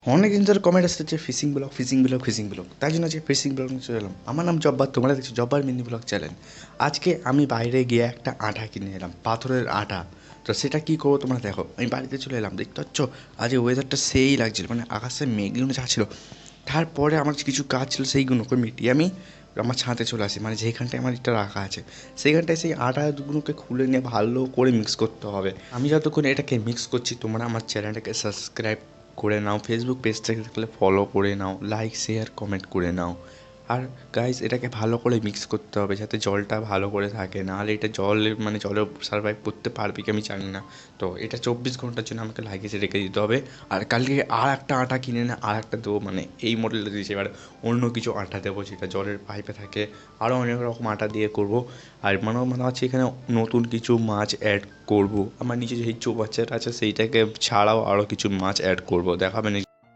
অনেকদিন ধরে কমেন্ট আসছে যে ফিশিং ব্লগ তাই জন্য আজকে ফিশিং ব্লগ নিয়ে চলে এলাম। আমার নাম জব্বার, তোমরা দেখছো জব্বার মিনি ব্লগ চ্যানেল। আজকে আমি বাইরে গিয়ে একটা আটা কিনে এলাম, পাথরের আটা। তো সেটা কী করবো তোমরা দেখো। আমি বাড়িতে চলে এলাম, দেখতে পাচ্ছ আজকে ওয়েদারটা সেই লাগছিল, মানে আকাশে মেঘগুলো যাচ্ছিলো। তারপরে আমার কিছু কাজ ছিল, সেইগুলোকে মিটিয়ে আমি আমার ছাদে চলে আসি, মানে যেখানটায় আমার এটা রাখা আছে সেইখানটায় সেই আটাগুলোকে খুলে নিয়ে ভালো করে মিক্স করতে হবে। আমি যতক্ষণ এটাকে মিক্স করছি তোমরা আমার চ্যানেলটাকে সাবস্ক্রাইব করে নাও, ফেসবুক পেজ থেকে থাকলে ফলো করে নাও, লাইক শেয়ার কমেন্ট করে নাও। আর গাইস এটাকে ভালো করে মিক্স করতে হবে যাতে জলটা ভালো করে থাকে, নাহলে এটা জলে সার্ভাইভ করতে পারবে কি আমি জানি না। তো এটা 24 ঘন্টার জন্য আমাকে লাগিয়ে রেখে দিতে হবে। আর কালকে আর একটা আটা কিনে এনে আর একটা দেবো, মানে এই মডেলটা দিয়েছি, এবার অন্য কিছু আটা দেবো যেটা জলের পাইপে থাকে। আরও অনেক রকম আটা দিয়ে করবো। আর মনে হচ্ছে এখানে নতুন কিছু মাছ অ্যাড করবো। আমার নিচে যেই চৌবাচ্চাটা আছে সেইটাকে ছাড়াও আরও কিছু মাছ অ্যাড করবো, দেখাবেন।